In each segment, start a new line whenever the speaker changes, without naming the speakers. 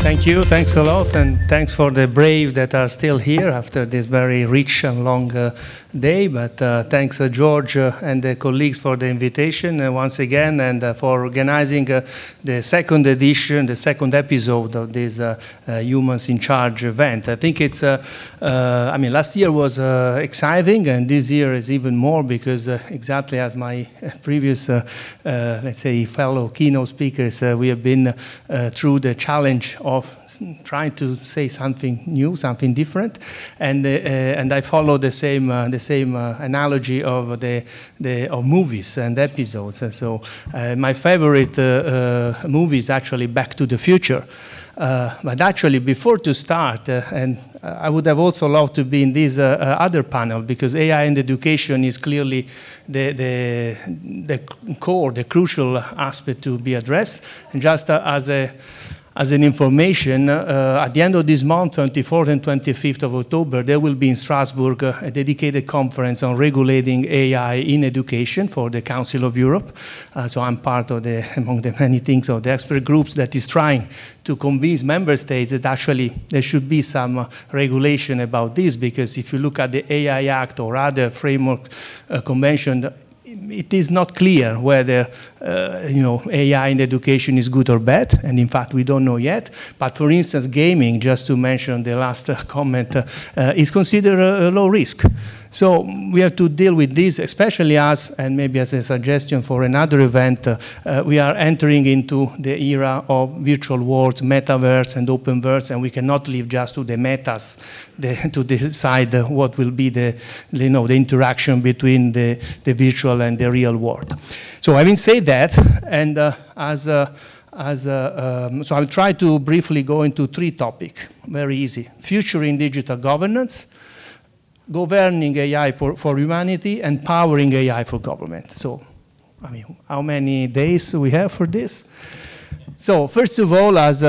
Thank you, thanks a lot, and thanks for the brave that are still here after this very rich and long day. But thanks, George and the colleagues for the invitation once again, and for organizing the second edition, the second episode of this Humans in Charge event. I think it's, I mean, last year was exciting, and this year is even more because exactly as my previous, let's say, fellow keynote speakers, we have been through the challenge of trying to say something new, something different, and I follow the same analogy of of movies and episodes. And so my favorite movie is actually Back to the Future. But actually, before to start, and I would have also loved to be in this other panel, because AI and education is clearly the core, the crucial aspect to be addressed. And just as an information, at the end of this month, 24th and 25th of October, there will be in Strasbourg a dedicated conference on regulating AI in education for the Council of Europe. So I'm part of among the many things, of the expert groups that is trying to convince member states that actually there should be some regulation about this, because if you look at the AI Act or other framework convention, it is not clear whether AI in education is good or bad, and in fact we don't know yet. But for instance, gaming, just to mention the last comment, is considered a low risk. So we have to deal with this, especially as, and maybe as a suggestion for another event, we are entering into the era of virtual worlds, metaverse and openverse, and we cannot leave just to the metas to decide what will be the interaction between the virtual and the real world. So having said that, and so I'll try to briefly go into three topics, very easy: future in digital governance, governing AI for humanity, and powering AI for government. So, I mean, how many days we have for this? So, first of all, as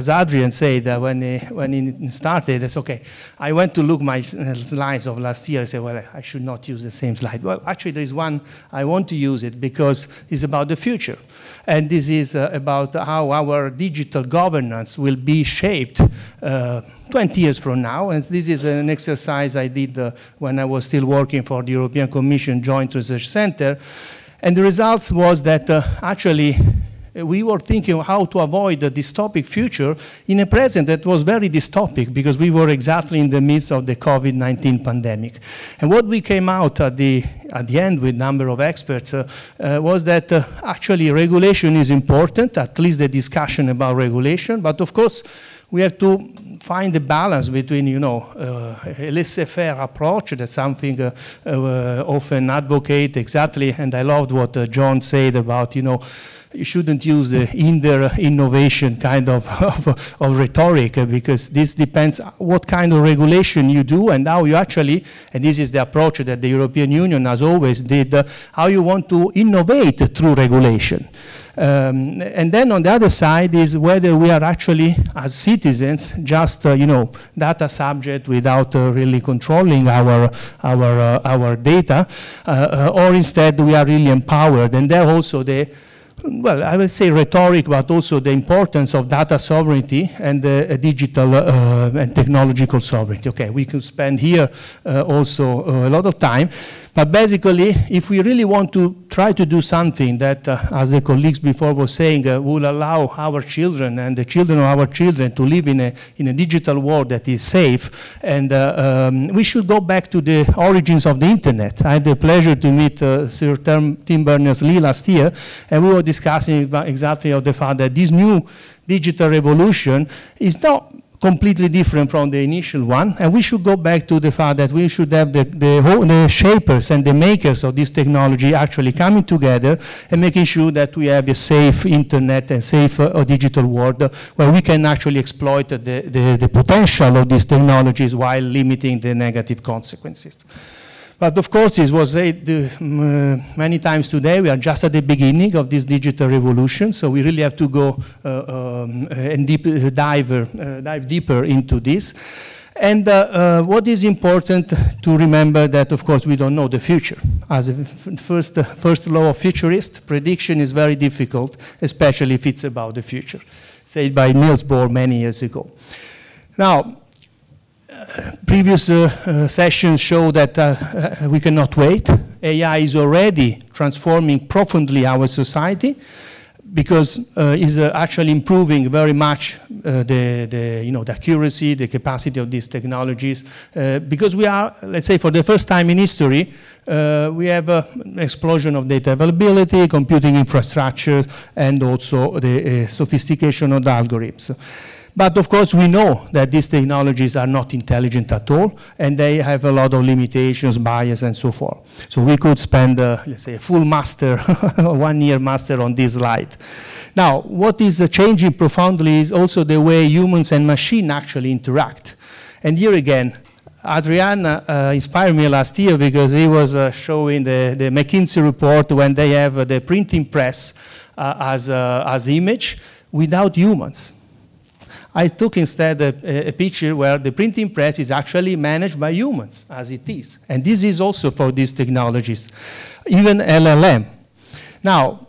Adrian said when he started, it's okay. I went to look my slides of last year. I said, well, I should not use the same slide. Well, actually, there is one I want to use it because it's about the future, and this is about how our digital governance will be shaped 20 years from now. And this is an exercise I did when I was still working for the European Commission Joint Research Center, and the results was that actually we were thinking of how to avoid a dystopic future in a present that was very dystopic, because we were exactly in the midst of the COVID-19 pandemic. And what we came out at the end with a number of experts was that actually regulation is important, at least the discussion about regulation, but of course we have to find a balance between, a laissez-faire approach, that's something often advocate exactly, and I loved what John said about, you shouldn't use the hinder innovation kind of rhetoric, because this depends what kind of regulation you do and how you actually, and this is the approach that the European Union has always did, how you want to innovate through regulation. And then on the other side is whether we are actually, as citizens, just data subject without really controlling our data, or instead we are really empowered. And there also well, I would say rhetoric, but also the importance of data sovereignty and digital and technological sovereignty. Okay, we could spend here also a lot of time. But basically, if we really want to try to do something that, as the colleagues before were saying, will allow our children and the children of our children to live in a digital world that is safe, and we should go back to the origins of the internet. I had the pleasure to meet Sir Tim Berners-Lee last year, and we were discussing about exactly of the fact that this new digital revolution is not completely different from the initial one, and we should go back to the fact that we should have the shapers and the makers of this technology actually coming together and making sure that we have a safe internet and safe digital world where we can actually exploit the potential of these technologies while limiting the negative consequences. But of course, it was said many times today, we are just at the beginning of this digital revolution, so we really have to go and dive deeper into this. And what is important to remember that, of course, we don't know the future. As a first law of futurist, prediction is very difficult, especially if it's about the future, said by Niels Bohr many years ago. Now, previous sessions show that we cannot wait. AI is already transforming profoundly our society, because it's actually improving very much the accuracy, the capacity of these technologies. Because we are, let's say, for the first time in history, we have an explosion of data availability, computing infrastructure, and also the sophistication of the algorithms. But of course, we know that these technologies are not intelligent at all, and they have a lot of limitations, bias, and so forth. So we could spend, let's say, a full master, 1 year master on this slide. Now, what is changing profoundly is also the way humans and machine actually interact. And here again, Adrian inspired me last year because he was showing the McKinsey report when they have the printing press as image without humans. I took instead a picture where the printing press is actually managed by humans, as it is. And this is also for these technologies, even LLM. Now,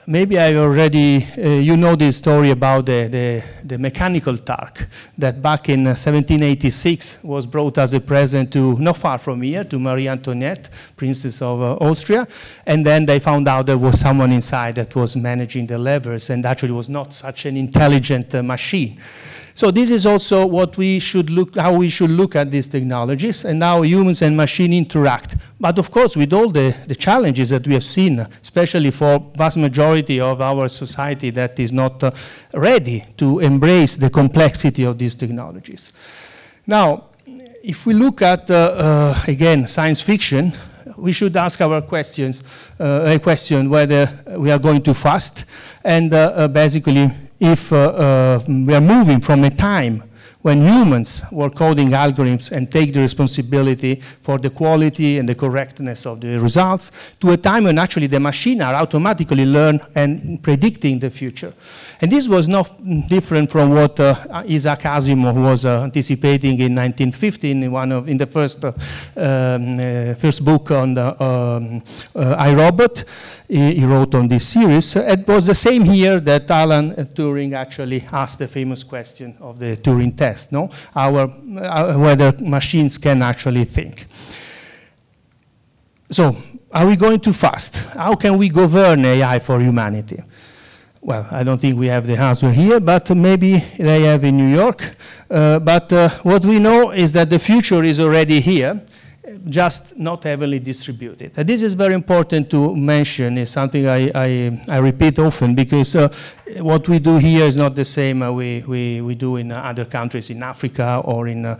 maybe I already, you know the story about the mechanical Turk that back in 1786 was brought as a present to, not far from here, to Marie Antoinette, Princess of Austria. And then they found out there was someone inside that was managing the levers and actually was not such an intelligent machine. So this is also what we should how we should look at these technologies and how humans and machine interact. But of course, with all the challenges that we have seen, especially for vast majority of our society that is not ready to embrace the complexity of these technologies. Now, if we look at, again, science fiction, we should ask our questions, a question whether we are going too fast, and basically if we are moving from a time when humans were coding algorithms and take the responsibility for the quality and the correctness of the results, to a time when actually the machine are automatically learn and predicting the future. And this was not different from what Isaac Asimov was anticipating in 1915 in the first book on the iRobot. He wrote on this series. It was the same here that Alan Turing actually asked the famous question of the Turing test, no? Whether machines can actually think. So, are we going too fast? How can we govern AI for humanity? Well, I don't think we have the answer here, but maybe they have in New York. But what we know is that the future is already here, just not heavily distributed. And this is very important to mention. It's something I repeat often, because what we do here is not the same we do in other countries, in Africa or in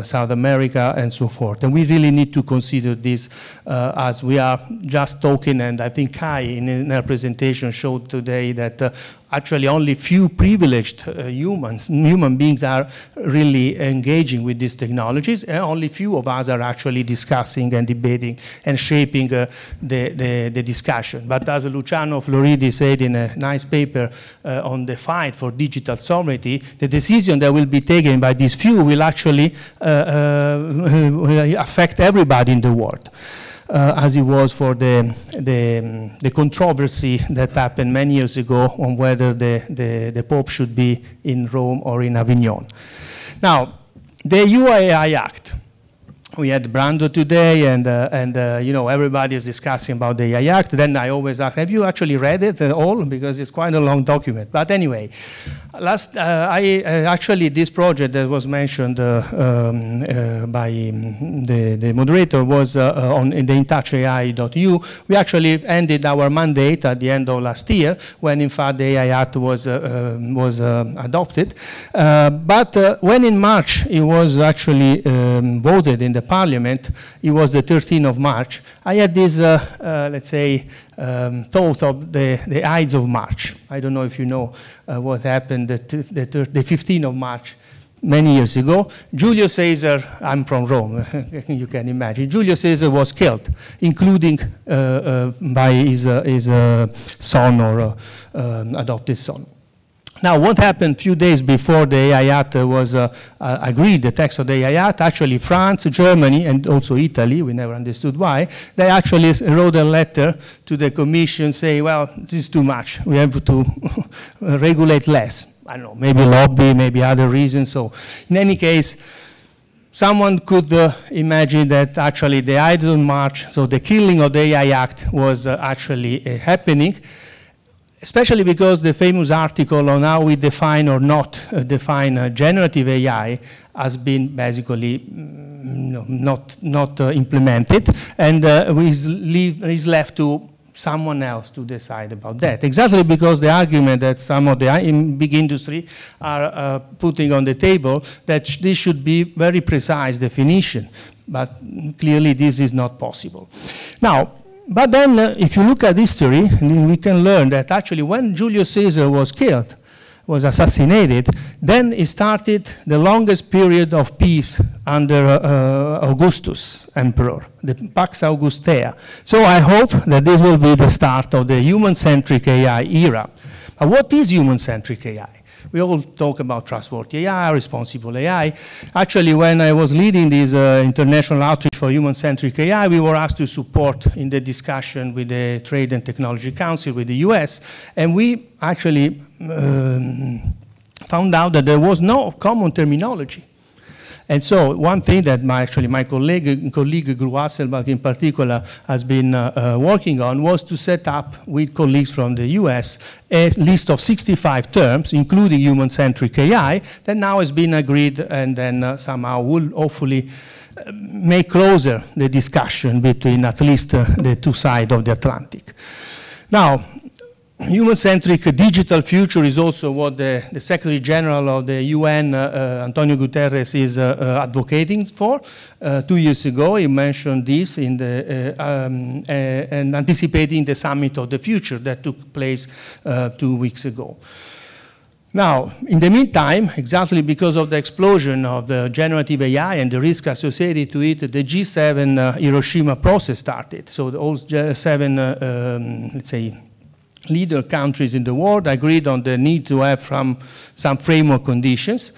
South America and so forth. And we really need to consider this as we are just talking, and I think Kai in her presentation showed today that actually only few privileged human beings are really engaging with these technologies, and only few of us are actually discussing and debating and shaping the discussion. But as Luciano Floridi said in a nice paper on the fight for digital sovereignty, the decision that will be taken by these few will actually affect everybody in the world. As it was for the controversy that happened many years ago on whether the Pope should be in Rome or in Avignon. Now, the UAI Act. We had Brando today, and you know, everybody is discussing about the AI Act. Then I always ask, have you actually read it all? Because it's quite a long document. But anyway, actually this project that was mentioned by the moderator was on the intouchai.eu. We actually ended our mandate at the end of last year, when in fact the AI Act was adopted. But when in March it was actually voted in the Parliament, it was the 13th of March, I had this, let's say, thought of the Ides of March. I don't know if you know what happened the 15th of March, many years ago. Julius Caesar, I'm from Rome, you can imagine. Julius Caesar was killed, including by his son or adopted son. Now, what happened a few days before the AI Act was agreed, the text of the AI Act? Actually, France, Germany, and also Italy, we never understood why, they actually wrote a letter to the Commission saying, well, this is too much. We have to regulate less. I don't know, maybe lobby, maybe other reasons. So, in any case, someone could imagine that actually the Idle March, so the killing of the AI Act was actually happening, especially because the famous article on how we define or not define generative AI has been basically not implemented, and is left to someone else to decide about that. Exactly because the argument that some of the big industry are putting on the table, that this should be very precise definition, but clearly this is not possible. Now, but then if you look at history, we can learn that actually when Julius Caesar was killed, was assassinated, then it started the longest period of peace under Augustus Emperor, the Pax Augustea. So I hope that this will be the start of the human-centric AI era. But what is human-centric AI? We all talk about trustworthy AI, responsible AI. Actually, when I was leading this international outreach for human-centric AI, we were asked to support in the discussion with the Trade and Technology Council, with the US, and we actually found out that there was no common terminology. And so one thing that my colleague Gru Hasselbalch in particular has been working on was to set up with colleagues from the US a list of 65 terms, including human-centric AI, that now has been agreed and then somehow will hopefully make closer the discussion between at least the two sides of the Atlantic. Now, human-centric digital future is also what the Secretary General of the UN, Antonio Guterres, is advocating for. 2 years ago, he mentioned this in the, and anticipating the Summit of the Future that took place 2 weeks ago. Now, in the meantime, exactly because of the explosion of the generative AI and the risk associated to it, the G7 Hiroshima process started. So all seven, let's say, leader countries in the world agreed on the need to have some framework conditions.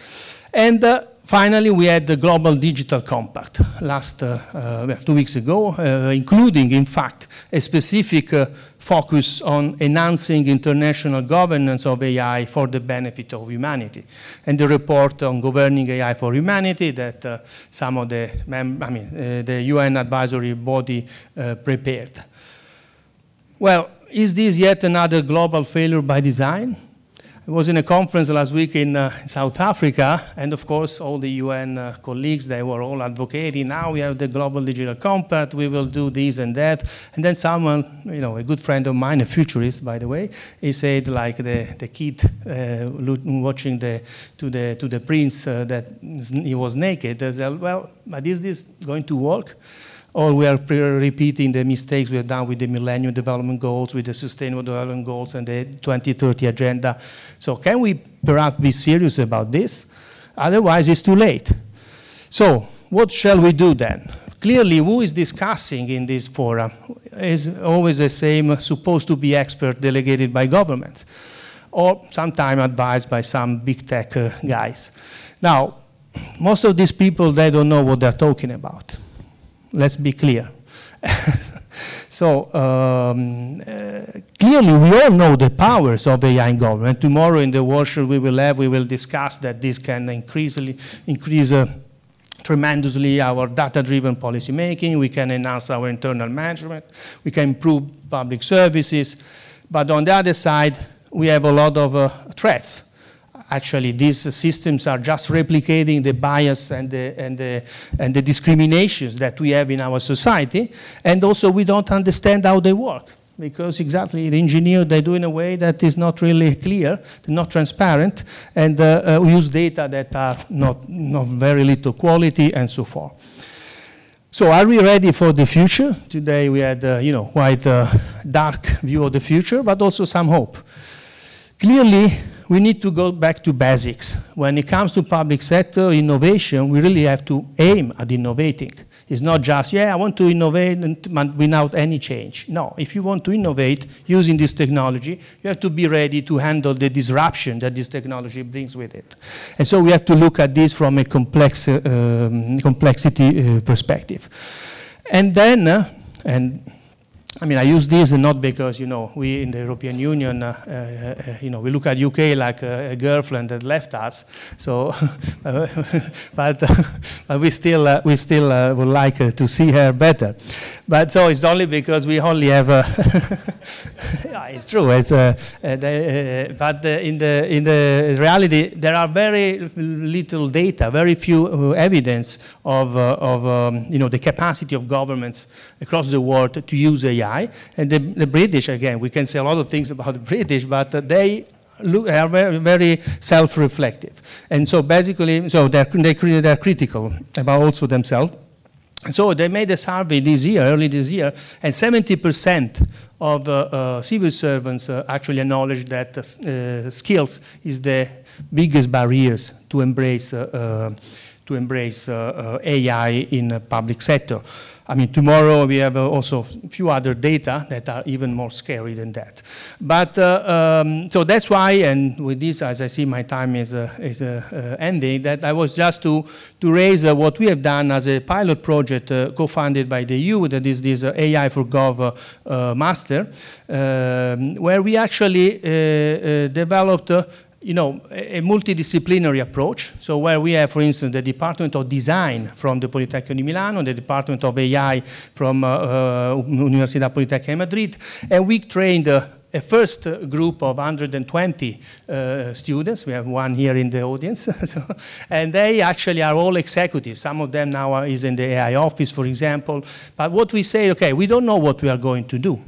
And finally, we had the Global Digital Compact last 2 weeks ago, including, in fact, a specific focus on enhancing international governance of AI for the benefit of humanity. And the report on governing AI for humanity that some of the, the UN advisory body prepared. Well, is this yet another global failure by design? I was in a conference last week in South Africa, and of course all the UN colleagues, they were all advocating, now we have the Global Digital Compact, we will do this and that. And then someone, a good friend of mine, a futurist by the way, he said like the kid watching to the prince that he was naked. They said, well, but is this going to work? Or we are repeating the mistakes we have done with the Millennium Development Goals, with the Sustainable Development Goals and the 2030 Agenda. So can we perhaps be serious about this? Otherwise, it's too late. So what shall we do then? Clearly, who is discussing in this forum is always the same, supposed to be expert delegated by governments, or sometimes advised by some big tech guys. Now, most of these people, they don't know what they're talking about. Let's be clear. So clearly we all know the powers of AI in government. Tomorrow in the workshop we will discuss that this can increase tremendously our data-driven policy making. We can enhance our internal management. We can improve public services. But on the other side, we have a lot of threats. Actually, these systems are just replicating the bias and the discriminations that we have in our society. And also, we don't understand how they work. Because exactly, the engineer, they do in a way that is not really clear, not transparent, and we use data that are not very little quality, and so forth. So are we ready for the future? Today we had, quite a dark view of the future, but also some hope. Clearly, we need to go back to basics. When it comes to public sector innovation, we really have to aim at innovating. It's not just, yeah, I want to innovate without any change. No, if you want to innovate using this technology, you have to be ready to handle the disruption that this technology brings with it. And so we have to look at this from a complexity perspective. And then, I mean, I use this not because, you know, we in the European Union, you know, we look at UK like a girlfriend that left us. So, but we still would like to see her better. But so it's only because we only have. Yeah, it's true. It's, but in the reality, there are very little data, very few evidence of you know, the capacity of governments across the world to use AI. And the British, again, we can say a lot of things about the British, but they are very, very self-reflective. And so basically, so they're critical about also themselves. So they made a survey this year, early this year, and 70% of civil servants actually acknowledge that skills is the biggest barriers to embrace AI in the public sector. I mean, tomorrow we have also a few other data that are even more scary than that. But so that's why, and with this, as I see my time is ending, that I was just to raise what we have done as a pilot project co-funded by the EU, that is this AI for Gov Master, where we actually developed you know, a multidisciplinary approach. So where we have, for instance, the Department of Design from the Politecnico di Milano, the Department of AI from Universidad Politecnica di Madrid, and we trained a first group of 120 students. We have one here in the audience. So, and they actually are all executives. Some of them now is in the AI office, for example. But what we say, okay, we don't know what we are going to do.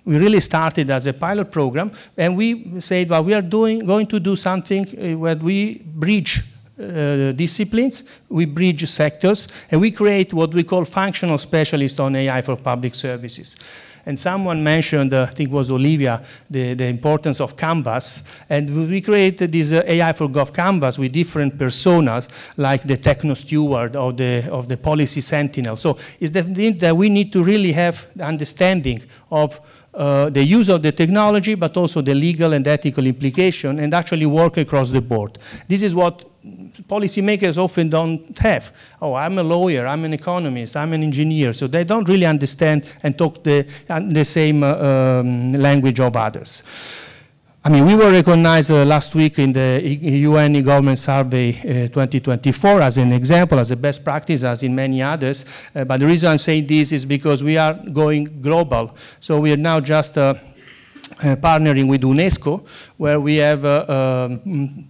We really started as a pilot program, and we said, well, we are going to do something where we bridge disciplines, we bridge sectors, and we create what we call functional specialists on AI for public services. And someone mentioned, I think it was Olivia, the importance of Canvas. And we created this AI for Gov Canvas with different personas, like the techno steward or the policy sentinel. So it's that we need to really have the understanding of the use of the technology, but also the legal and ethical implication, and actually work across the board. This is what policymakers often don't have. Oh, I'm a lawyer, I'm an economist, I'm an engineer, so they don't really understand and talk the same language of others. I mean, we were recognized last week in the UN e-government survey 2024 as an example, as a best practice, as in many others. But the reason I'm saying this is because we are going global. So we are now just partnering with UNESCO, where we have, I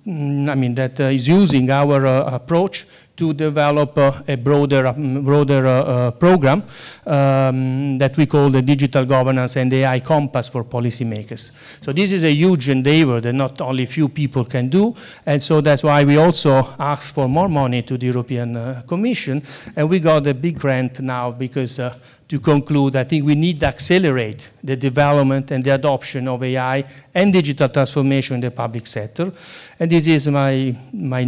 mean, that is using our approach to develop a broader program that we call the Digital Governance and AI Compass for Policymakers. So this is a huge endeavor that not only few people can do, and so that's why we also asked for more money to the European Commission, and we got a big grant now because to conclude, I think we need to accelerate the development and the adoption of AI and digital transformation in the public sector. And this is my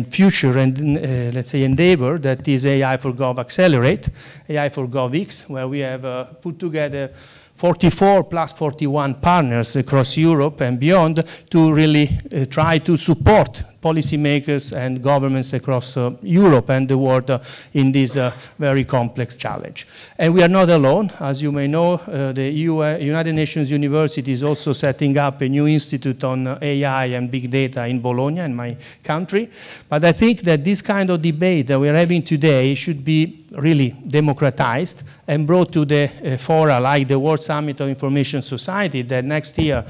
future and let's say endeavor, that is AI for Gov Accelerate, AI for GovX, where we have put together 44 plus 41 partners across Europe and beyond to really try to support policymakers and governments across Europe and the world in this very complex challenge. And we are not alone. As you may know, the United Nations University is also setting up a new institute on AI and big data in Bologna, in my country. But I think that this kind of debate that we are having today should be really democratized and brought to the fora, like the World Summit of Information Society that next year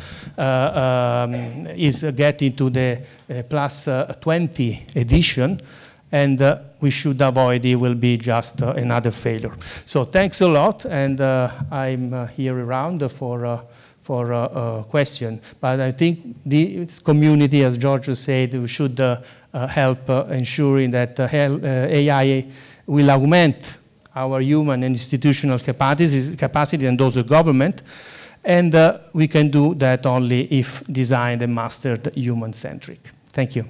is getting to the plus 20 edition, and we should avoid it will be just another failure. So thanks a lot, and I'm here around for a question. But I think this community, as Giorgio said, we should help ensuring that AI will augment our human and institutional capacity and those of government. And we can do that only if designed and mastered human-centric. Thank you.